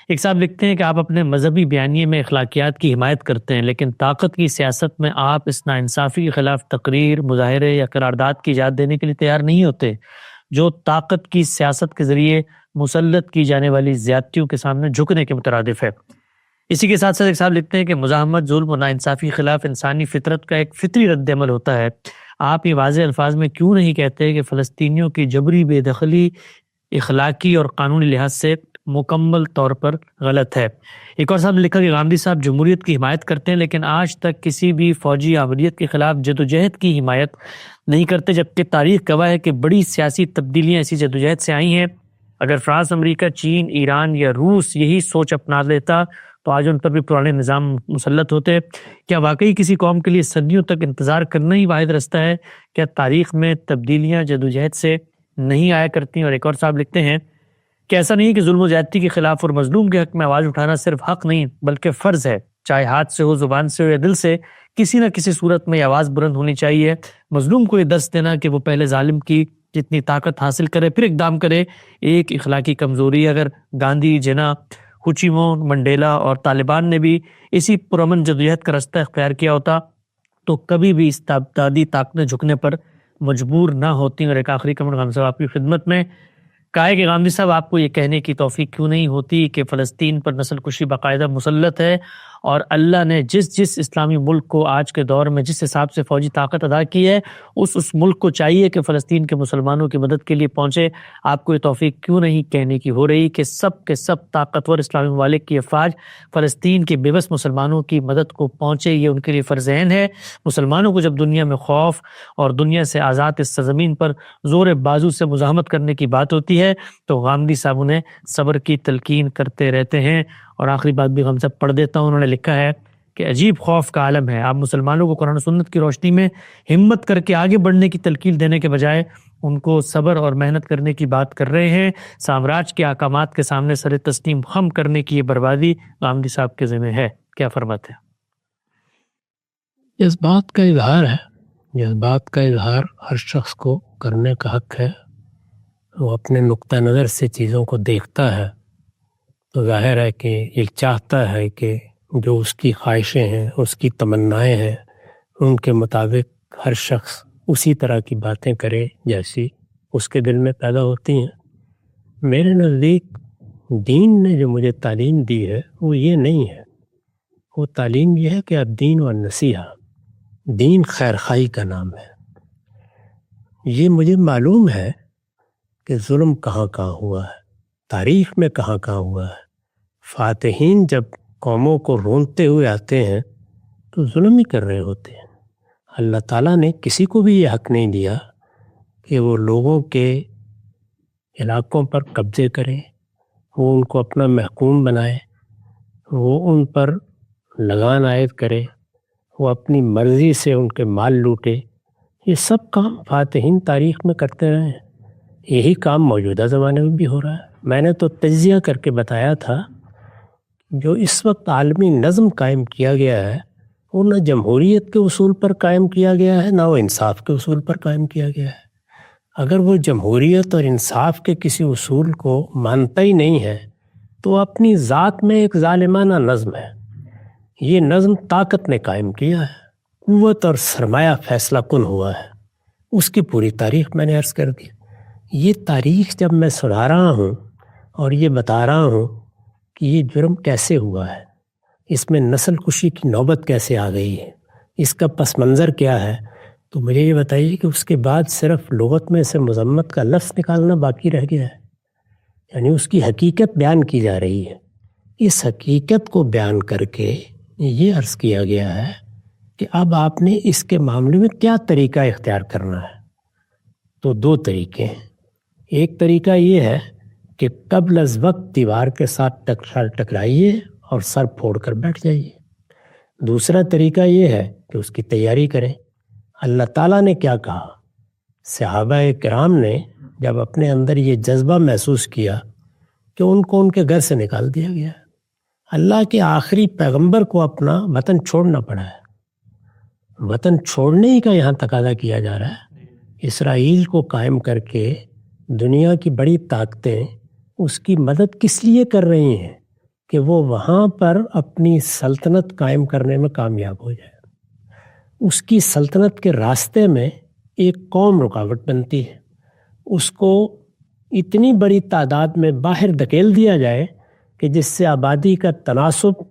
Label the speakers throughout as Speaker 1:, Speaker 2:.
Speaker 1: ایک صاحب لکھتے ہیں کہ آپ اپنے مذہبی بیانیے میں اخلاقیات کی حمایت کرتے ہیں، لیکن طاقت کی سیاست میں آپ اس ناانصافی کے خلاف تقریر، مظاہرے یا قرارداد کی اجازت دینے کے لیے تیار نہیں ہوتے، جو طاقت کی سیاست کے ذریعے مسلط کی جانے والی زیادتیوں کے سامنے جھکنے کے مترادف ہے۔ اسی کے ساتھ ساتھ ایک صاحب لکھتے ہیں کہ مزاحمت، ظلم و ناانصافی کے خلاف انسانی فطرت کا ایک فطری رد عمل ہوتا ہے۔ آپ یہ واضح الفاظ میں کیوں نہیں کہتے کہ فلسطینیوں کی جبری بے دخلی اخلاقی اور قانونی لحاظ سے مکمل طور پر غلط ہے؟ ایک اور صاحب نے لکھا کہ غامدی صاحب جمہوریت کی حمایت کرتے ہیں، لیکن آج تک کسی بھی فوجی عملیت کے خلاف جدوجہد کی حمایت نہیں کرتے، جبکہ تاریخ گواہ ہے کہ بڑی سیاسی تبدیلیاں اسی جدوجہد سے آئی ہیں۔ اگر فرانس، امریکہ، چین، ایران یا روس یہی سوچ اپنا لیتا تو آج ان پر بھی پرانے نظام مسلط ہوتے۔ کیا واقعی کسی قوم کے لیے صدیوں تک انتظار کرنا ہی واحد رستہ ہے؟ کیا تاریخ میں تبدیلیاں جدوجہد سے نہیں آیا کرتی؟ اور ایک اور صاحب لکھتے ہیں کہ ایسا نہیں ہے کہ ظلم و زیادتی کے خلاف اور مظلوم کے حق میں آواز اٹھانا صرف حق نہیں بلکہ فرض ہے، چاہے ہاتھ سے ہو، زبان سے ہو یا دل سے، کسی نہ کسی صورت میں یہ آواز بلند ہونی چاہیے۔ مظلوم کو یہ درس دینا کہ وہ پہلے ظالم کی جتنی طاقت حاصل کرے پھر اقدام کرے، ایک اخلاقی کمزوری ہے۔ اگر گاندھی، جناح، ہوچیمون، منڈیلا اور طالبان نے بھی اسی پرامن جدوجہد کا رستہ اختیار کیا ہوتا تو کبھی بھی اس ابتدائی طاقتیں جھکنے پر مجبور نہ ہوتی۔ اور ایک آخری کمنٹ غام صاحب آپ کی خدمت میں کہا ہے کہ غامدی صاحب آپ کو یہ کہنے کی توفیق کیوں نہیں ہوتی کہ فلسطین پر نسل کشی باقاعدہ مسلط ہے، اور اللہ نے جس اسلامی ملک کو آج کے دور میں جس حساب سے فوجی طاقت ادا کی ہے اس ملک کو چاہیے کہ فلسطین کے مسلمانوں کی مدد کے لیے پہنچے۔ آپ کو یہ توفیق کیوں نہیں کہنے کی ہو رہی کہ سب کے سب طاقتور اسلامی ممالک کی افواج فلسطین کے بے بس مسلمانوں کی مدد کو پہنچے؟ یہ ان کے لیے فرض عین ہے۔ مسلمانوں کو جب دنیا میں خوف اور دنیا سے آزاد اس سرزمین پر زور بازو سے مزاحمت کرنے کی بات ہوتی ہے تو غامدی صاحب انہیں صبر کی تلقین کرتے رہتے ہیں۔ اور آخری بات بھی غام صاحب پڑھ دیتا ہوں، انہوں نے لکھا ہے کہ عجیب خوف کا عالم ہے، آپ مسلمانوں کو قرآن و سنت کی روشنی میں ہمت کر کے آگے بڑھنے کی تلقین دینے کے بجائے ان کو صبر اور محنت کرنے کی بات کر رہے ہیں۔ سامراج کے احکامات کے سامنے سر تسلیم خم کرنے کی یہ بربادی غامدی صاحب کے ذمہ ہے، کیا فرماتے ہیں؟
Speaker 2: اس بات کا اظہار ہے، اس بات کا اظہار ہر شخص کو کرنے کا حق ہے۔ وہ اپنے نقطہ نظر سے چیزوں کو دیکھتا ہے تو ظاہر ہے کہ یہ چاہتا ہے کہ جو اس کی خواہشیں ہیں، اس کی تمنائیں ہیں، ان کے مطابق ہر شخص اسی طرح کی باتیں کرے جیسی اس کے دل میں پیدا ہوتی ہیں۔ میرے نزدیک دین نے جو مجھے تعلیم دی ہے وہ یہ نہیں ہے، وہ تعلیم یہ ہے کہ الدین والنصیحہ، دین خیر خواہی کا نام ہے۔ یہ مجھے معلوم ہے کہ ظلم کہاں کہاں ہوا ہے، تاریخ میں کہاں کہاں ہوا ہے۔ فاتحین جب قوموں کو رونتے ہوئے آتے ہیں تو ظلم ہی کر رہے ہوتے ہیں۔ اللہ تعالیٰ نے کسی کو بھی یہ حق نہیں دیا کہ وہ لوگوں کے علاقوں پر قبضے کرے، وہ ان کو اپنا محکوم بنائے، وہ ان پر لگان عائد کرے، وہ اپنی مرضی سے ان کے مال لوٹے۔ یہ سب کام فاتحین تاریخ میں کرتے رہے ہیں، یہی کام موجودہ زمانے میں بھی ہو رہا ہے۔ میں نے تو تجزیہ کر کے بتایا تھا جو اس وقت عالمی نظم قائم کیا گیا ہے وہ نہ جمہوریت کے اصول پر قائم کیا گیا ہے، نہ وہ انصاف کے اصول پر قائم کیا گیا ہے۔ اگر وہ جمہوریت اور انصاف کے کسی اصول کو مانتا ہی نہیں ہے تو اپنی ذات میں ایک ظالمانہ نظم ہے۔ یہ نظم طاقت نے قائم کیا ہے، قوت اور سرمایہ فیصلہ کن ہوا ہے۔ اس کی پوری تاریخ میں نے عرض کر دی۔ یہ تاریخ جب میں سنا رہا ہوں اور یہ بتا رہا ہوں کہ یہ جرم کیسے ہوا ہے، اس میں نسل کشی کی نوبت کیسے آ گئی ہے، اس کا پس منظر کیا ہے، تو مجھے یہ بتائیے کہ اس کے بعد صرف لغت میں سے مذمت کا لفظ نکالنا باقی رہ گیا ہے، یعنی اس کی حقیقت بیان کی جا رہی ہے۔ اس حقیقت کو بیان کر کے یہ عرض کیا گیا ہے کہ اب آپ نے اس کے معاملے میں کیا طریقہ اختیار کرنا ہے۔ تو دو طریقے ہیں۔ ایک طریقہ یہ ہے کہ قبل از وقت دیوار کے ساتھ ٹکرائیے اور سر پھوڑ کر بیٹھ جائیے۔ دوسرا طریقہ یہ ہے کہ اس کی تیاری کریں۔ اللہ تعالیٰ نے کیا کہا؟ صحابہ کرام نے جب اپنے اندر یہ جذبہ محسوس کیا کہ ان کو ان کے گھر سے نکال دیا گیا، اللہ کے آخری پیغمبر کو اپنا وطن چھوڑنا پڑا ہے، وطن چھوڑنے ہی کا یہاں تقاضا کیا جا رہا ہے۔ اسرائیل کو قائم کر کے دنیا کی بڑی طاقتیں اس کی مدد کس لیے کر رہی ہیں کہ وہ وہاں پر اپنی سلطنت قائم کرنے میں کامیاب ہو جائے. اس کی سلطنت کے راستے میں ایک قوم رکاوٹ بنتی ہے، اس کو اتنی بڑی تعداد میں باہر دھکیل دیا جائے کہ جس سے آبادی کا تناسب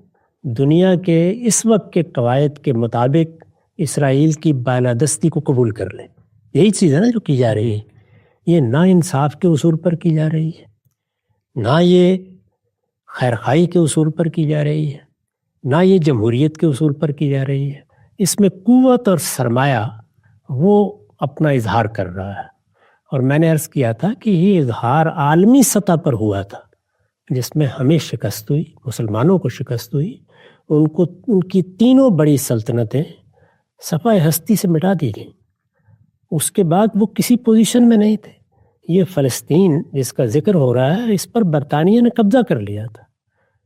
Speaker 2: دنیا کے اس وقت کے قواعد کے مطابق اسرائیل کی بالادستی کو قبول کر لے. یہی چیز ہے نا جو کی جا رہی ہے. یہ نا انصاف کے اصول پر کی جا رہی ہے، نہ یہ خیرخواہی کے اصول پر کی جا رہی ہے، نہ یہ جمہوریت کے اصول پر کی جا رہی ہے. اس میں قوت اور سرمایہ وہ اپنا اظہار کر رہا ہے. اور میں نے عرض کیا تھا کہ یہ اظہار عالمی سطح پر ہوا تھا، جس میں ہمیں شکست ہوئی، مسلمانوں کو شکست ہوئی. ان کی تینوں بڑی سلطنتیں صفحہ ہستی سے مٹا دی گئیں. اس کے بعد وہ کسی پوزیشن میں نہیں تھے. یہ فلسطین جس کا ذکر ہو رہا ہے، اس پر برطانیہ نے قبضہ کر لیا تھا.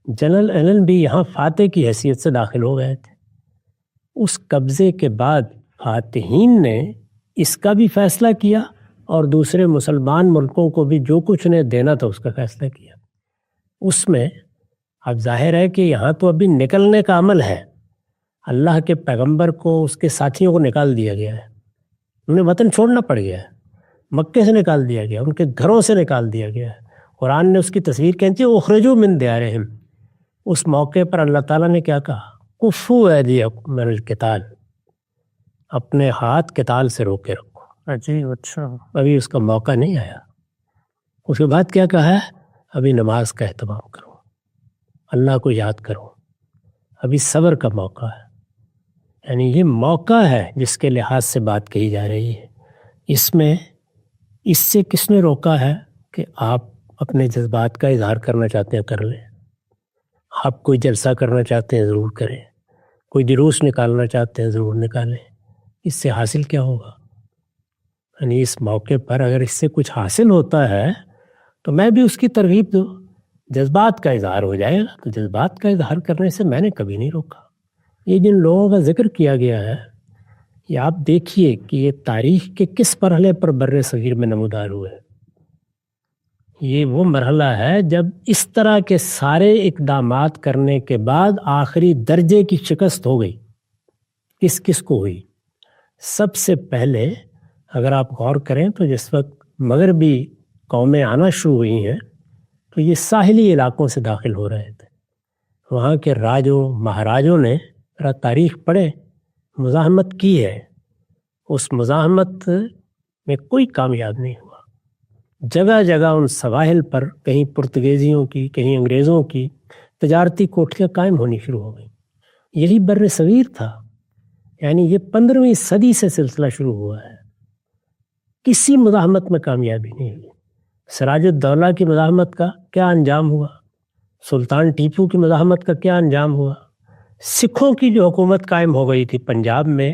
Speaker 2: جنرل ایلن بھی یہاں فاتح کی حیثیت سے داخل ہو گئے تھے. اس قبضے کے بعد فاتحین نے اس کا بھی فیصلہ کیا اور دوسرے مسلمان ملکوں کو بھی جو کچھ انہیں دینا تھا اس کا فیصلہ کیا. اس میں اب ظاہر ہے کہ یہاں تو ابھی نکلنے کا عمل ہے. اللہ کے پیغمبر کو اس کے ساتھیوں کو نکال دیا گیا ہے، انہیں وطن چھوڑنا پڑ گیا ہے، مکے سے نکال دیا گیا، ان کے گھروں سے نکال دیا گیا ہے. قرآن نے اس کی تصویر کھینچی، اخرجوا من دیارہم. اس موقع پر اللہ تعالیٰ نے کیا کہا؟ کفوا ایدیکم من القتال، اپنے ہاتھ قتال سے روکے رکھو.
Speaker 1: اچھا،
Speaker 2: ابھی اس کا موقع نہیں آیا. اس کے بعد کیا کہا ہے؟ ابھی نماز کا اہتمام کرو، اللہ کو یاد کرو، ابھی صبر کا موقع ہے. یعنی یہ موقع ہے جس کے لحاظ سے بات کہی جا رہی ہے. اس میں اس سے کس نے روکا ہے کہ آپ اپنے جذبات کا اظہار کرنا چاہتے ہیں کر لیں، آپ کوئی جلسہ کرنا چاہتے ہیں ضرور کریں، کوئی جلوس نکالنا چاہتے ہیں ضرور نکالیں. اس سے حاصل کیا ہوگا؟ یعنی اس موقع پر اگر اس سے کچھ حاصل ہوتا ہے تو میں بھی اس کی ترغیب دوں. جذبات کا اظہار ہو جائے گا تو جذبات کا اظہار کرنے سے میں نے کبھی نہیں روکا. یہ جن لوگوں کا ذکر کیا گیا ہے، یہ آپ دیکھیے کہ یہ تاریخ کے کس مرحلے پر بر صغیر میں نمودار ہوئے. یہ وہ مرحلہ ہے جب اس طرح کے سارے اقدامات کرنے کے بعد آخری درجے کی شکست ہو گئی. کس کس کو ہوئی؟ سب سے پہلے اگر آپ غور کریں تو جس وقت مغربی قومیں آنا شروع ہوئی ہیں تو یہ ساحلی علاقوں سے داخل ہو رہے تھے. وہاں کے راجوں مہاراجوں نے ذرا تاریخ پڑھے، مزاحمت کی ہے. اس مزاحمت میں کوئی کامیاب نہیں ہوا. جگہ جگہ ان سواحل پر کہیں پرتگیزیوں کی کہیں انگریزوں کی تجارتی کوٹھیاں قائم ہونی شروع ہو گئیں. یہی بر صغیر تھا. یعنی یہ 15ویں صدی سے سلسلہ شروع ہوا ہے. کسی مزاحمت میں کامیابی نہیں ہوئی. سراج الدولہ کی مزاحمت کا کیا انجام ہوا؟ سلطان ٹیپو کی مزاحمت کا کیا انجام ہوا؟ سکھوں کی جو حکومت قائم ہو گئی تھی پنجاب میں،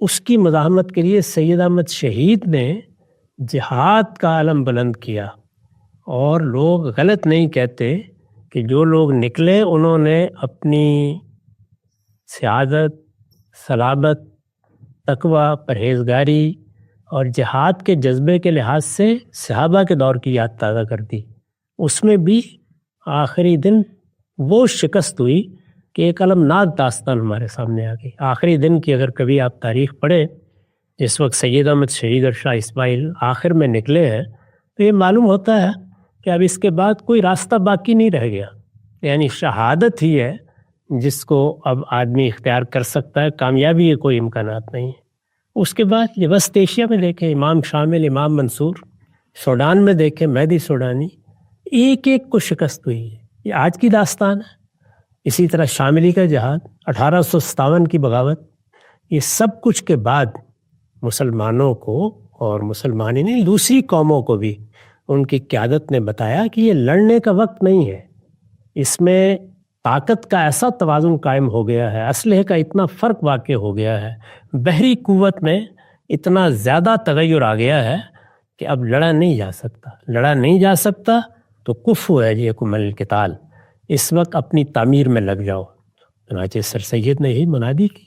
Speaker 2: اس کی مزاحمت کے لیے سید احمد شہید نے جہاد کا علم بلند کیا. اور لوگ غلط نہیں کہتے کہ جو لوگ نکلے انہوں نے اپنی سعادت، صلابت، تقوی، پرہیزگاری اور جہاد کے جذبے کے لحاظ سے صحابہ کے دور کی یاد تازہ کر دی. اس میں بھی آخری دن وہ شکست ہوئی کہ ایک المناک داستان ہمارے سامنے آ گئی. آخری دن کی اگر کبھی آپ تاریخ پڑھیں، جس وقت سید احمد شہید اور شاہ اسماعیل آخر میں نکلے ہیں، تو یہ معلوم ہوتا ہے کہ اب اس کے بعد کوئی راستہ باقی نہیں رہ گیا. یعنی شہادت ہی ہے جس کو اب آدمی اختیار کر سکتا ہے، کامیابی کے کوئی امکانات نہیں ہیں. اس کے بعد یہ وسط ایشیا میں دیکھیں، امام شامل، امام منصور. سوڈان میں دیکھیں، مہدی سوڈانی. ایک ایک کو شکست ہوئی ہے. یہ آج کی داستان ہے. اسی طرح شاملی کا جہاد، 1857 کی بغاوت. یہ سب کچھ کے بعد مسلمانوں کو اور مسلمانی نہیں دوسری قوموں کو بھی ان کی قیادت نے بتایا کہ یہ لڑنے کا وقت نہیں ہے. اس میں طاقت کا ایسا توازن قائم ہو گیا ہے، اسلحے کا اتنا فرق واقع ہو گیا ہے، بحری قوت میں اتنا زیادہ تغیر آ گیا ہے کہ اب لڑا نہیں جا سکتا. لڑا نہیں جا سکتا تو کفوا ایدیکم من القتال، اس وقت اپنی تعمیر میں لگ جاؤ. چنانچہ سر سید نے یہی منادی کی.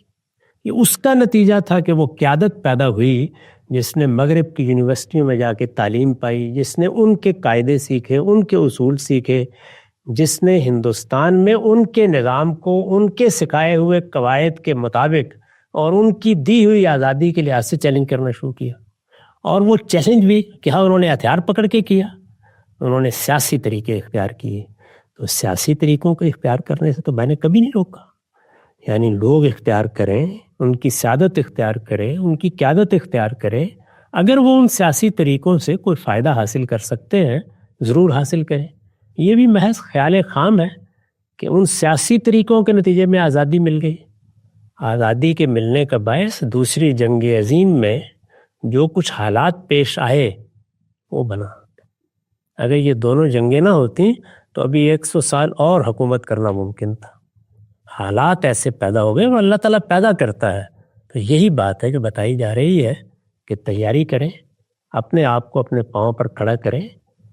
Speaker 2: یہ اس کا نتیجہ تھا کہ وہ قیادت پیدا ہوئی جس نے مغرب کی یونیورسٹیوں میں جا کے تعلیم پائی، جس نے ان کے قاعدے سیکھے، ان کے اصول سیکھے. جس نے ہندوستان میں ان کے نظام کو ان کے سکھائے ہوئے قواعد کے مطابق اور ان کی دی ہوئی آزادی کے لحاظ سے چیلنج کرنا شروع کیا. اور وہ چیلنج بھی کیا انہوں نے ہتھیار پکڑ کے کیا، انہوں نے سیاسی طریقے اختیار کیے. تو سیاسی طریقوں کو اختیار کرنے سے تو میں نے کبھی نہیں روکا. یعنی لوگ اختیار کریں، ان کی سیادت اختیار کریں، ان کی قیادت اختیار کریں. اگر وہ ان سیاسی طریقوں سے کوئی فائدہ حاصل کر سکتے ہیں ضرور حاصل کریں. یہ بھی محض خیال خام ہے کہ ان سیاسی طریقوں کے نتیجے میں آزادی مل گئی. آزادی کے ملنے کا باعث دوسری جنگ عظیم میں جو کچھ حالات پیش آئے وہ بنا. اگر یہ دونوں جنگیں نہ ہوتی تو ابھی 100 سال اور حکومت کرنا ممکن تھا. حالات ایسے پیدا ہو گئے اور اللہ تعالیٰ پیدا کرتا ہے. تو یہی بات ہے جو بتائی جا رہی ہے کہ تیاری کریں، اپنے آپ کو اپنے پاؤں پر کھڑا کریں،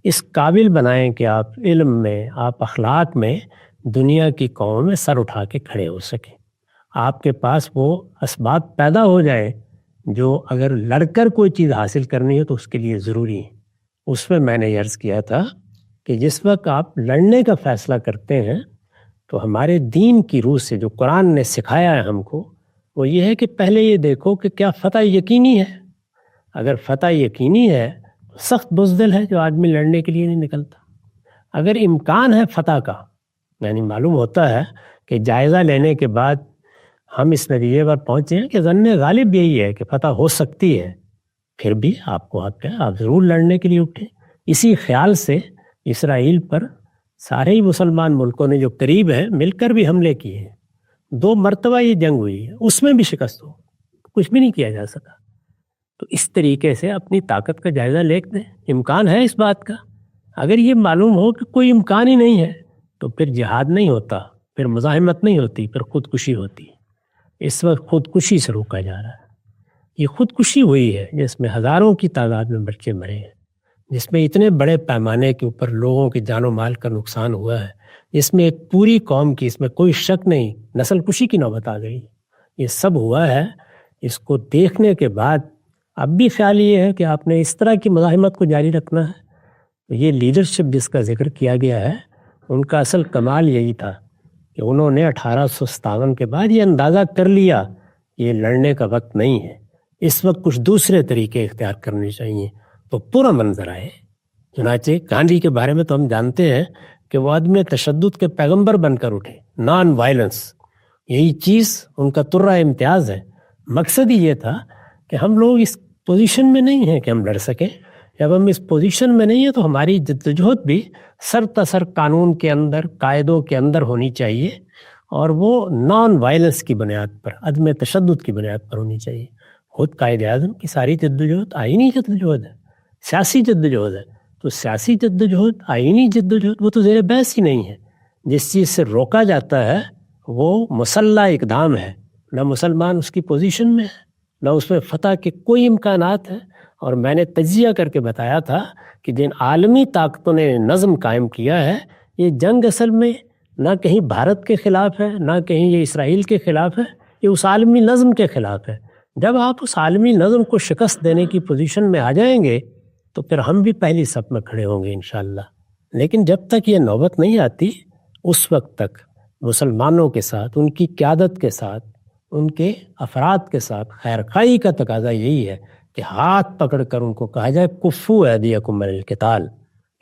Speaker 2: اس قابل بنائیں کہ آپ علم میں، آپ اخلاق میں دنیا کی قوموں میں سر اٹھا کے کھڑے ہو سکیں. آپ کے پاس وہ اسباب پیدا ہو جائیں جو اگر لڑ کر کوئی چیز حاصل کرنی ہو تو اس کے لیے ضروری ہے. اس میں نے عرض کیا تھا کہ جس وقت آپ لڑنے کا فیصلہ کرتے ہیں تو ہمارے دین کی روح سے جو قرآن نے سکھایا ہے ہم کو وہ یہ ہے کہ پہلے یہ دیکھو کہ کیا فتح یقینی ہے. اگر فتح یقینی ہے تو سخت بزدل ہے جو آدمی لڑنے کے لیے نہیں نکلتا. اگر امکان ہے فتح کا، یعنی معلوم ہوتا ہے کہ جائزہ لینے کے بعد ہم اس نتیجے پر پہنچے ہیں کہ ظن غالب یہی ہے کہ فتح ہو سکتی ہے، پھر بھی آپ کو حق ہے، آپ ضرور لڑنے کے لیے اٹھیں. اسی خیال سے اسرائیل پر سارے ہی مسلمان ملکوں نے جو قریب ہیں مل کر بھی حملے کیے ہیں. 2 مرتبہ یہ جنگ ہوئی ہے، اس میں بھی شکست ہو، کچھ بھی نہیں کیا جا سکا. تو اس طریقے سے اپنی طاقت کا جائزہ لے دیں. امکان ہے اس بات کا. اگر یہ معلوم ہو کہ کوئی امکان ہی نہیں ہے تو پھر جہاد نہیں ہوتا، پھر مزاحمت نہیں ہوتی، پھر خودکشی ہوتی. اس وقت خودکشی سے روکا جا رہا ہے. یہ خودکشی ہوئی ہے جس میں ہزاروں کی تعداد میں بچے مرے ہیں، جس میں اتنے بڑے پیمانے کے اوپر لوگوں کی جان و مال کا نقصان ہوا ہے، جس میں ایک پوری قوم کی، اس میں کوئی شک نہیں، نسل کشی کی نوبت آ گئی. یہ سب ہوا ہے. اس کو دیکھنے کے بعد اب بھی خیال یہ ہے کہ آپ نے اس طرح کی مزاحمت کو جاری رکھنا ہے. تو یہ لیڈرشپ جس کا ذکر کیا گیا ہے ان کا اصل کمال یہی تھا کہ انہوں نے 1857 کے بعد یہ اندازہ کر لیا یہ لڑنے کا وقت نہیں ہے، اس وقت کچھ دوسرے طریقے اختیار کرنے چاہیے. تو پورا منظر آئے. چنانچہ گاندھی کے بارے میں تو ہم جانتے ہیں کہ وہ عدم تشدد کے پیغمبر بن کر اٹھے. نان وائلنس، یہی چیز ان کا ترہ امتیاز ہے. مقصد ہی یہ تھا کہ ہم لوگ اس پوزیشن میں نہیں ہیں کہ ہم لڑ سکیں. جب ہم اس پوزیشن میں نہیں ہیں تو ہماری جدوجہد بھی سر تسر قانون کے اندر، قاعدوں کے اندر ہونی چاہیے، اور وہ نان وائلنس کی بنیاد پر، عدم تشدد کی بنیاد پر ہونی چاہیے. خود قائد اعظم کی ساری جدوجہد آئینی جدوجہد ہے، سیاسی جدوجہد ہے. تو سیاسی جدوجہد، آئینی جدوجہد وہ تو زیر بحث ہی نہیں ہے. جس چیز سے روکا جاتا ہے وہ مسلح اقدام ہے. نہ مسلمان اس کی پوزیشن میں ہے، نہ اس میں فتح کے کوئی امکانات ہیں. اور میں نے تجزیہ کر کے بتایا تھا کہ جن عالمی طاقتوں نے نظم قائم کیا ہے، یہ جنگ اصل میں نہ کہیں بھارت کے خلاف ہے، نہ کہیں یہ اسرائیل کے خلاف ہے، یہ اس عالمی نظم کے خلاف ہے. جب آپ اس عالمی نظم کو شکست دینے کی پوزیشن میں آ جائیں گے تو پھر ہم بھی پہلی صف میں کھڑے ہوں گے انشاءاللہ. لیکن جب تک یہ نوبت نہیں آتی اس وقت تک مسلمانوں کے ساتھ، ان کی قیادت کے ساتھ، ان کے افراد کے ساتھ خیر خواہی کا تقاضا یہی ہے کہ ہاتھ پکڑ کر ان کو کہا جائے کفو ایدیکم من القتال.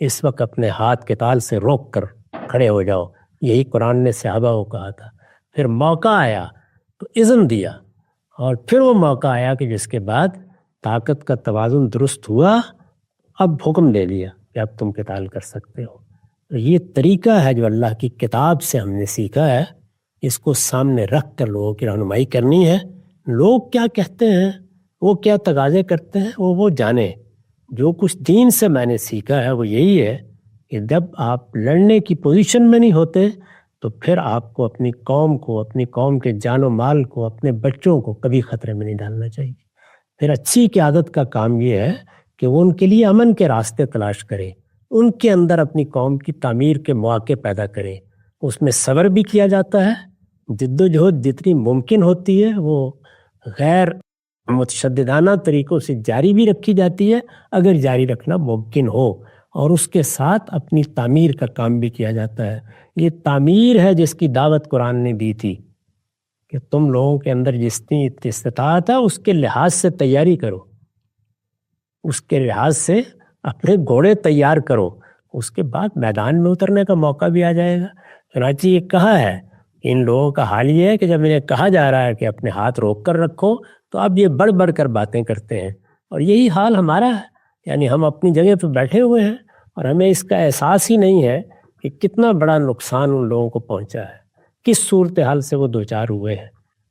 Speaker 2: اس وقت اپنے ہاتھ قتال سے روک کر کھڑے ہو جاؤ. یہی قرآن نے صحابہ کو کہا تھا. پھر موقع آیا تو اذن دیا، اور پھر وہ موقع آیا کہ جس کے بعد طاقت کا توازن درست ہوا، اب حکم دے دیا کہ اب تم قتال کر سکتے ہو. یہ طریقہ ہے جو اللہ کی کتاب سے ہم نے سیکھا ہے. اس کو سامنے رکھ کر لوگوں کی رہنمائی کرنی ہے. لوگ کیا کہتے ہیں، وہ کیا تقاضے کرتے ہیں، وہ جانیں. جو کچھ دین سے میں نے سیکھا ہے وہ یہی ہے کہ جب آپ لڑنے کی پوزیشن میں نہیں ہوتے تو پھر آپ کو اپنی قوم کو، اپنی قوم کے جان و مال کو، اپنے بچوں کو کبھی خطرے میں نہیں ڈالنا چاہیے. پھر اچھی قیادت کا کام یہ ہے کہ وہ ان کے لیے امن کے راستے تلاش کرے، ان کے اندر اپنی قوم کی تعمیر کے مواقع پیدا کرے. اس میں صبر بھی کیا جاتا ہے. جد و جہد جتنی ممکن ہوتی ہے وہ غیر متشددانہ طریقوں سے جاری بھی رکھی جاتی ہے اگر جاری رکھنا ممکن ہو. اور اس کے ساتھ اپنی تعمیر کا کام بھی کیا جاتا ہے. یہ تعمیر ہے جس کی دعوت قرآن نے دی تھی کہ تم لوگوں کے اندر جتنی استطاعت ہے اس کے لحاظ سے تیاری کرو، اس کے لحاظ سے اپنے گھوڑے تیار کرو، اس کے بعد میدان میں اترنے کا موقع بھی آ جائے گا. چنانچہ یہ کہا ہے کہ ان لوگوں کا حال یہ ہے کہ جب انہیں کہا جا رہا ہے کہ اپنے ہاتھ روک کر رکھو تو اب یہ بڑھ بڑھ کر باتیں کرتے ہیں. اور یہی حال ہمارا ہے، یعنی ہم اپنی جگہ پہ بیٹھے ہوئے ہیں اور ہمیں اس کا احساس ہی نہیں ہے کہ کتنا بڑا نقصان ان لوگوں کو پہنچا ہے، کس صورتحال سے وہ دوچار ہوئے ہیں،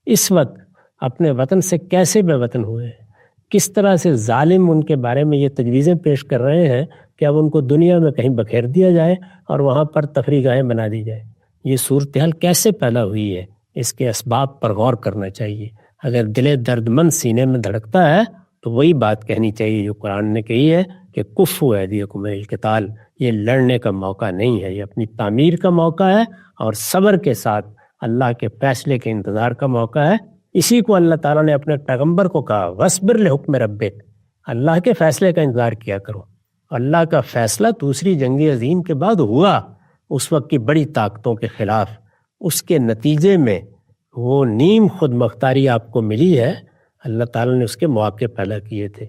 Speaker 2: اس وقت اپنے وطن سے کیسے بے وطن ہوئے ہیں، کس طرح سے ظالم ان کے بارے میں یہ تجویزیں پیش کر رہے ہیں کہ اب ان کو دنیا میں کہیں بکھیر دیا جائے اور وہاں پر تفریح گاہیں بنا دی جائے. یہ صورتحال کیسے پیدا ہوئی ہے، اس کے اسباب پر غور کرنا چاہیے. اگر دل درد مند سینے میں دھڑکتا ہے تو وہی بات کہنی چاہیے جو قرآن نے کہی ہے کہ کفو ایدیکم علی القتال. یہ لڑنے کا موقع نہیں ہے، یہ اپنی تعمیر کا موقع ہے اور صبر کے ساتھ اللہ کے فیصلے کے انتظار کا موقع ہے. اسی کو اللہ تعالیٰ نے اپنے پیغمبر کو کہا وَاصْبِرْ لِحُکْمِ رَبِّکَ، اللہ کے فیصلے کا انتظار کیا کرو. اللہ کا فیصلہ دوسری جنگ عظیم کے بعد ہوا، اس وقت کی بڑی طاقتوں کے خلاف. اس کے نتیجے میں وہ نیم خود مختاری آپ کو ملی ہے. اللہ تعالیٰ نے اس کے مواقع پیدا کیے تھے،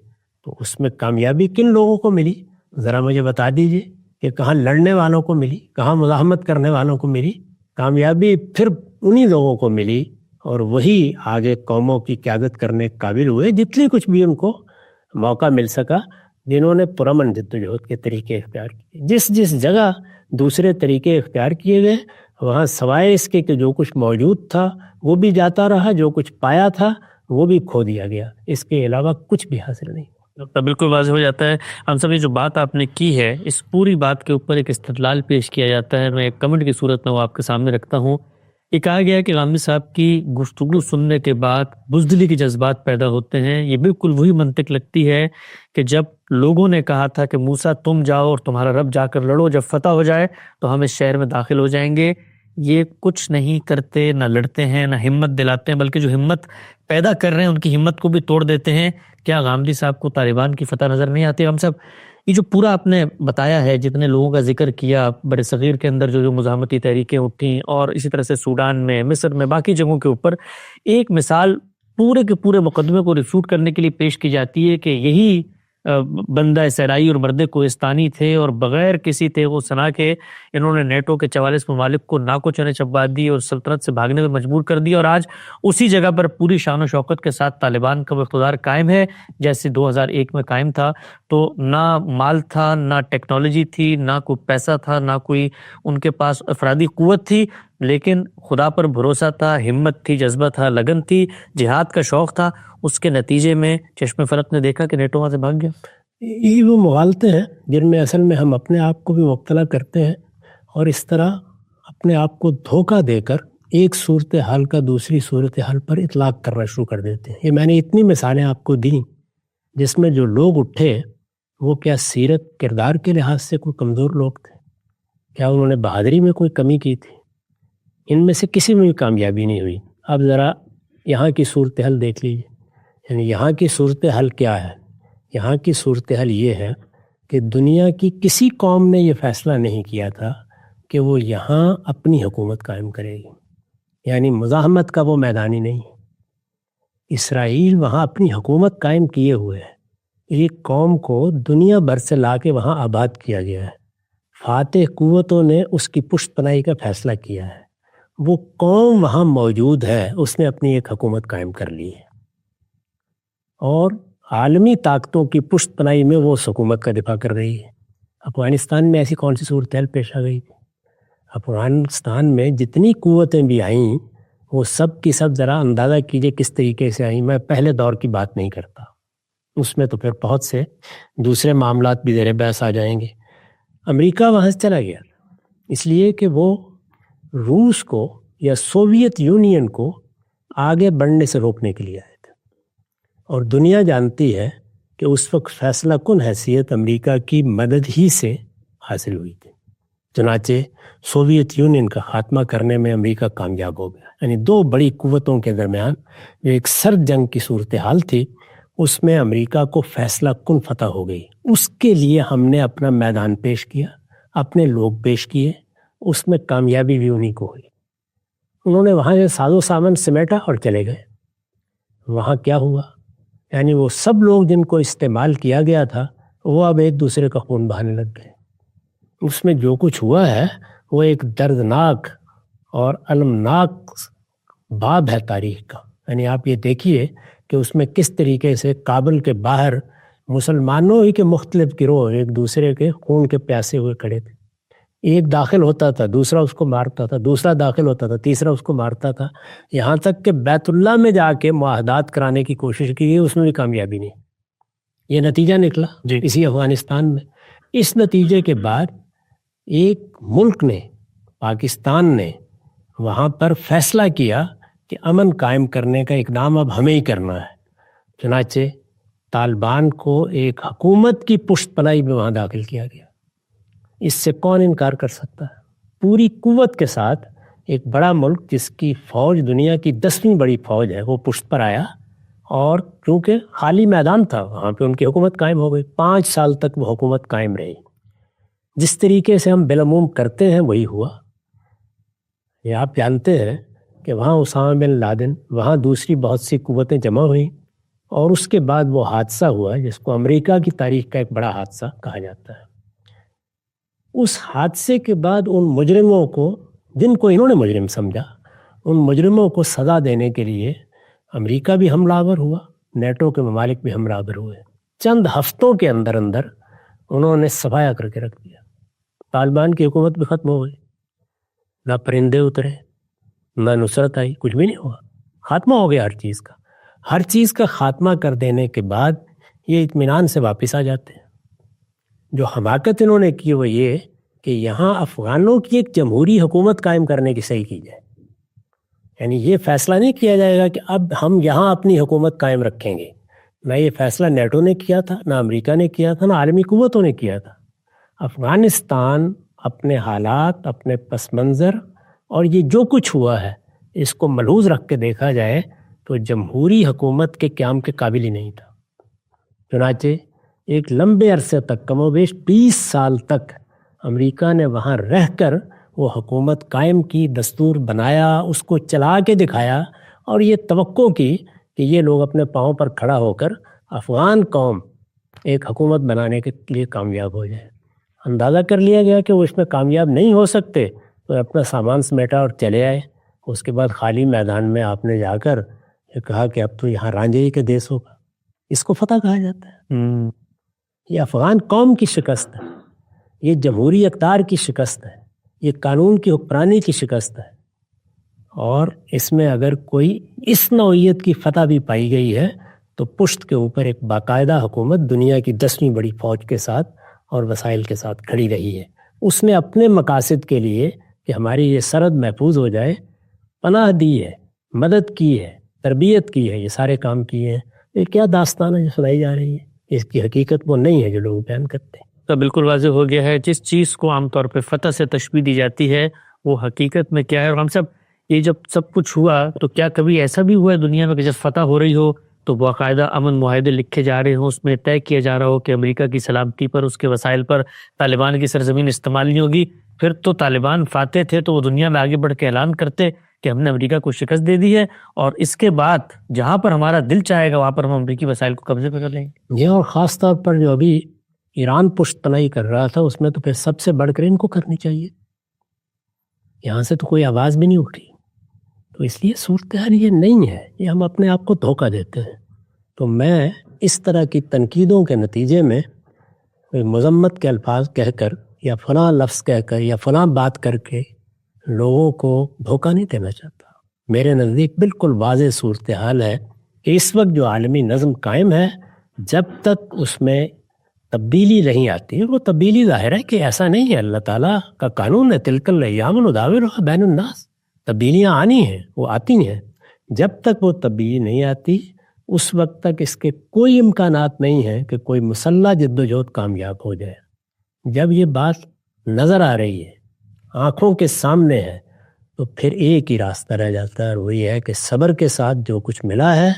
Speaker 2: تو اس میں کامیابی کن لوگوں کو ملی؟ ذرا مجھے بتا دیجئے کہ کہاں لڑنے والوں کو ملی، کہاں مزاحمت کرنے والوں کو ملی؟ کامیابی پھر انہی لوگوں کو ملی اور وہی آگے قوموں کی قیادت کرنے کے قابل ہوئے جتنی کچھ بھی ان کو موقع مل سکا، جنہوں نے پرامن جدوجہد کے طریقے اختیار کیے. جس جس جگہ دوسرے طریقے اختیار کیے گئے وہاں سوائے اس کے کہ جو کچھ موجود تھا وہ بھی جاتا رہا، جو کچھ پایا تھا وہ بھی کھو دیا گیا، اس کے علاوہ کچھ بھی حاصل نہیں.
Speaker 1: بالکل واضح ہو جاتا ہے. ہم سب یہ جو بات آپ نے کی ہے اس پوری بات کے اوپر ایک استدلال پیش کیا جاتا ہے. میں ایک کمنٹ کی صورت میں وہ آپ کے سامنے رکھتا ہوں. یہ کہا گیا ہے کہ غامدی صاحب کی گفتگو سننے کے بعد بزدلی کے جذبات پیدا ہوتے ہیں. یہ بالکل وہی منطق لگتی ہے کہ جب لوگوں نے کہا تھا کہ موسیٰ تم جاؤ اور تمہارا رب جا کر لڑو، جب فتح ہو جائے تو ہم اس شہر میں داخل ہو جائیں گے. یہ کچھ نہیں کرتے، نہ لڑتے ہیں، نہ ہمت دلاتے ہیں، بلکہ جو ہمت پیدا کر رہے ہیں ان کی ہمت کو بھی توڑ دیتے ہیں. کیا غامدی صاحب کو طالبان کی فتح نظر نہیں آتی؟ ہم سب یہ جو پورا آپ نے بتایا ہے، جتنے لوگوں کا ذکر کیا بر صغیر کے اندر جو مزاحمتی تحریکیں اٹھیں اور اسی طرح سے سوڈان میں، مصر میں، باقی جگہوں کے اوپر، ایک مثال پورے کے پورے مقدمے کو ریفیوٹ کرنے کے لیے پیش کی جاتی ہے کہ یہی بندہ سرائی اور مرد کوہستانی تھے اور بغیر کسی تیغ و سنا کے انہوں نے نیٹو کے 44 ممالک کو ناکو چنے چبا دی اور سلطنت سے بھاگنے میں مجبور کر دی، اور آج اسی جگہ پر پوری شان و شوکت کے ساتھ طالبان کا اقتدار قائم ہے جیسے 2001 میں قائم تھا. تو نہ مال تھا، نہ ٹیکنالوجی تھی، نہ کوئی پیسہ تھا، نہ کوئی ان کے پاس افرادی قوت تھی، لیکن خدا پر بھروسہ تھا، ہمت تھی، جذبہ تھا، لگن تھی، جہاد کا شوق تھا. اس کے نتیجے میں چشم فلک نے دیکھا کہ نیٹو وہاں سے بھاگ گیا.
Speaker 2: یہ وہ مغالطے ہیں جن میں اصل میں ہم اپنے آپ کو بھی مبتلا کرتے ہیں اور اس طرح اپنے آپ کو دھوکہ دے کر ایک صورتحال کا دوسری صورتحال پر اطلاق کرنا شروع کر دیتے ہیں. یہ میں نے اتنی مثالیں آپ کو دیں جس میں جو لوگ اٹھے وہ کیا سیرت کردار کے لحاظ سے کوئی کمزور لوگ تھے؟ کیا انہوں نے بہادری میں کوئی کمی کی تھی؟ ان میں سے کسی میں بھی کامیابی نہیں ہوئی. اب ذرا یہاں کی صورتحال دیکھ لیجیے. یعنی یہاں کی صورتحال کیا ہے؟ یہاں کی صورتحال یہ ہے کہ دنیا کی کسی قوم نے یہ فیصلہ نہیں کیا تھا کہ وہ یہاں اپنی حکومت قائم کرے گی. یعنی مزاحمت کا وہ میدان ہی نہیں. اسرائیل وہاں اپنی حکومت قائم کیے ہوئے ہے. ایک قوم کو دنیا بھر سے لا کے وہاں آباد کیا گیا ہے. فاتح قوتوں نے اس کی پشت پناہی کا فیصلہ کیا ہے. وہ قوم وہاں موجود ہے، اس نے اپنی ایک حکومت قائم کر لی ہے اور عالمی طاقتوں کی پشت پناہی میں وہ اس حکومت کا دفاع کر رہی ہے. افغانستان میں ایسی کون سی صورتحال پیش آ گئی تھی؟ افغانستان میں جتنی قوتیں بھی آئیں وہ سب کی سب ذرا اندازہ کیجئے کس طریقے سے آئیں. میں پہلے دور کی بات نہیں کرتا، اس میں تو پھر بہت سے دوسرے معاملات بھی زیر بحث آ جائیں گے. امریکہ وہاں سے چلا گیا اس لیے کہ وہ روس کو یا سوویت یونین کو آگے بڑھنے سے روکنے کے لیے آئے تھے، اور دنیا جانتی ہے کہ اس وقت فیصلہ کن حیثیت امریکہ کی مدد ہی سے حاصل ہوئی تھی. چنانچہ سوویت یونین کا خاتمہ کرنے میں امریکہ کامیاب ہو گیا. یعنی دو بڑی قوتوں کے درمیان جو ایک سرد جنگ کی صورتحال تھی اس میں امریکہ کو فیصلہ کن فتح ہو گئی. اس کے لیے ہم نے اپنا میدان پیش کیا، اپنے لوگ پیش کیے، اس میں کامیابی بھی انہیں کو ہوئی۔ انہوں نے وہاں سے ساز و سامان سمیٹا اور چلے گئے۔ وہاں کیا ہوا؟ یعنی وہ سب لوگ جن کو استعمال کیا گیا تھا وہ اب ایک دوسرے کا خون بہانے لگ گئے۔ اس میں جو کچھ ہوا ہے وہ ایک دردناک اور المناک باب ہے تاریخ کا۔ یعنی آپ یہ دیکھیے کہ اس میں کس طریقے سے کابل کے باہر مسلمانوں ہی کے مختلف گروہ ایک دوسرے کے خون کے پیاسے ہوئے کھڑے تھے۔ ایک داخل ہوتا تھا، دوسرا اس کو مارتا تھا، دوسرا داخل ہوتا تھا، تیسرا اس کو مارتا تھا، یہاں تک کہ بیت اللہ میں جا کے معاہدات کرانے کی کوشش کی گئی، اس میں بھی کامیابی نہیں۔ یہ نتیجہ نکلا اسی افغانستان میں۔ اس نتیجے کے بعد ایک ملک نے، پاکستان نے، وہاں پر فیصلہ کیا کہ امن قائم کرنے کا اقدام اب ہمیں ہی کرنا ہے۔ چنانچہ طالبان کو ایک حکومت کی پشت پناہی میں وہاں داخل کیا گیا۔ اس سے کون انکار کر سکتا ہے؟ پوری قوت کے ساتھ ایک بڑا ملک جس کی فوج دنیا کی 10ویں بڑی فوج ہے وہ پشت پر آیا، اور کیونکہ خالی میدان تھا وہاں پہ ان کی حکومت قائم ہو گئی۔ 5 سال تک وہ حکومت قائم رہی۔ جس طریقے سے ہم بالعموم کرتے ہیں وہی ہوا۔ یہ آپ جانتے ہیں کہ وہاں اسامہ بن لادن، وہاں دوسری بہت سی قوتیں جمع ہوئیں، اور اس کے بعد وہ حادثہ ہوا جس کو امریکہ کی تاریخ کا ایک بڑا حادثہ کہا جاتا ہے۔ اس حادثے کے بعد ان مجرموں کو، جن کو انہوں نے مجرم سمجھا، ان مجرموں کو سزا دینے کے لیے امریکہ بھی حملہ آور ہوا، نیٹو کے ممالک بھی حملہ آور ہوئے۔ چند ہفتوں کے اندر اندر انہوں نے صفایا کر کے رکھ دیا۔ طالبان کی حکومت بھی ختم ہو گئی، نہ پرندے اترے، نہ نصرت آئی، کچھ بھی نہیں ہوا، خاتمہ ہو گیا ہر چیز کا۔ ہر چیز کا خاتمہ کر دینے کے بعد یہ اطمینان سے واپس آ جاتے ہیں۔ جو حماقت انہوں نے کی وہ یہ کہ یہاں افغانوں کی ایک جمہوری حکومت قائم کرنے کی صحیح کی جائے۔ یعنی یہ فیصلہ نہیں کیا جائے گا کہ اب ہم یہاں اپنی حکومت قائم رکھیں گے۔ نہ یہ فیصلہ نیٹو نے کیا تھا، نہ امریکہ نے کیا تھا، نہ عالمی قوتوں نے کیا تھا۔ افغانستان اپنے حالات، اپنے پس منظر اور یہ جو کچھ ہوا ہے اس کو ملحوظ رکھ کے دیکھا جائے تو جمہوری حکومت کے قیام کے قابل ہی نہیں تھا۔ چنانچہ ایک لمبے عرصے تک، کم و بیش 20 سال تک، امریکہ نے وہاں رہ کر وہ حکومت قائم کی، دستور بنایا، اس کو چلا کے دکھایا، اور یہ توقع کی کہ یہ لوگ اپنے پاؤں پر کھڑا ہو کر افغان قوم ایک حکومت بنانے کے لیے کامیاب ہو جائے۔ اندازہ کر لیا گیا کہ وہ اس میں کامیاب نہیں ہو سکتے، تو اپنا سامان سمیٹا اور چلے آئے۔ اس کے بعد خالی میدان میں آپ نے جا کر یہ کہا کہ اب تو یہاں رانجھے ہی کے دیس ہوگا۔ اس کو فتح کہا جاتا ہے۔ یہ افغان قوم کی شکست ہے، یہ جمہوری اقدار کی شکست ہے، یہ قانون کی حکمرانی کی شکست ہے۔ اور اس میں اگر کوئی اس نوعیت کی فتح بھی پائی گئی ہے تو پشت کے اوپر ایک باقاعدہ حکومت دنیا کی 10ویں بڑی فوج کے ساتھ اور وسائل کے ساتھ کھڑی رہی ہے۔ اس نے اپنے مقاصد کے لیے کہ ہماری یہ سرحد محفوظ ہو جائے پناہ دی ہے، مدد کی ہے، تربیت کی ہے، یہ سارے کام کیے ہیں۔ یہ کیا داستان ہے جو سنائی جا رہی ہے؟ اس کی حقیقت وہ نہیں ہے جو لوگ بیان کرتے ہیں۔
Speaker 1: تو بالکل واضح ہو گیا ہے، جس چیز کو عام طور پہ فتح سے تشبیہ دی جاتی ہے وہ حقیقت میں کیا ہے۔ اور ہم سب یہ جب سب کچھ ہوا تو کیا کبھی ایسا بھی ہوا ہے دنیا میں کہ جب فتح ہو رہی ہو تو باقاعدہ امن معاہدے لکھے جا رہے ہوں، اس میں طے کیا جا رہا ہو کہ امریکہ کی سلامتی پر، اس کے وسائل پر طالبان کی سرزمین استعمال نہیں ہوگی؟ پھر تو طالبان فاتح تھے تو وہ دنیا میں آگے بڑھ کے اعلان کرتے کہ ہم نے امریکہ کو شکست دے دی ہے، اور اس کے بعد جہاں پر ہمارا دل چاہے گا وہاں پر ہم امریکی وسائل کو قبضے پہ کر لیں گے۔
Speaker 2: یہ اور خاص طور پر جو ابھی ایران پشت پناہی کر رہا تھا اس میں تو پھر سب سے بڑھ کر ان کو کرنی چاہیے۔ یہاں سے تو کوئی آواز بھی نہیں اٹھی۔ تو اس لیے صورتحال یہ نہیں ہے، یہ ہم اپنے آپ کو دھوکہ دیتے ہیں۔ تو میں اس طرح کی تنقیدوں کے نتیجے میں کوئی مذمت کے الفاظ کہہ کر یا فلاں لفظ کہہ کر یا فلاں بات کر کے لوگوں کو دھوکہ نہیں دینا چاہتا۔ میرے نزدیک بالکل واضح صورتحال ہے کہ اس وقت جو عالمی نظم قائم ہے، جب تک اس میں تبدیلی نہیں آتی، وہ تبدیلی ظاہر ہے کہ ایسا نہیں ہے، اللہ تعالیٰ کا قانون ہے، تلک الایام نداولها بین الناس، تبدیلیاں آنی ہیں، وہ آتی ہیں۔ جب تک وہ تبدیلی نہیں آتی اس وقت تک اس کے کوئی امکانات نہیں ہیں کہ کوئی مسلح جدوجہد کامیاب ہو جائے۔ جب یہ بات نظر آ رہی ہے، آنکھوں کے سامنے ہے، تو پھر ایک ہی راستہ رہ جاتا ہے، اور وہ یہ ہے کہ صبر کے ساتھ جو کچھ ملا ہے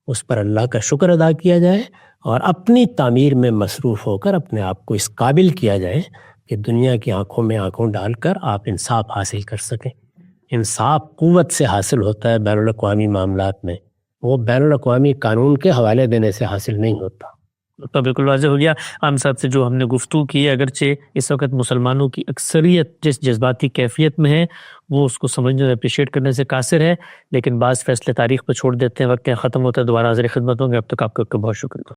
Speaker 2: اس پر اللہ کا شکر ادا کیا جائے اور اپنی تعمیر میں مصروف ہو کر اپنے آپ کو اس قابل کیا جائے کہ دنیا کی آنکھوں میں آنکھوں ڈال کر آپ انصاف حاصل کر سکیں۔ انصاف قوت سے حاصل ہوتا ہے بین الاقوامی معاملات میں، وہ بین الاقوامی قانون کے حوالے دینے سے حاصل نہیں ہوتا۔
Speaker 1: تو بالکل واضح ہو گیا عام صاحب سے جو ہم نے گفتگو کی ہے، اگرچہ اس وقت مسلمانوں کی اکثریت جس جذباتی کیفیت میں ہے وہ اس کو سمجھنے اور اپریشیٹ کرنے سے قاصر ہے، لیکن بعض فیصلے تاریخ پر چھوڑ دیتے ہیں، وقت ختم ہوتا ہے، دوبارہ حاضر خدمت ہوں گے۔ اب تک آپ کا بہت شکریہ۔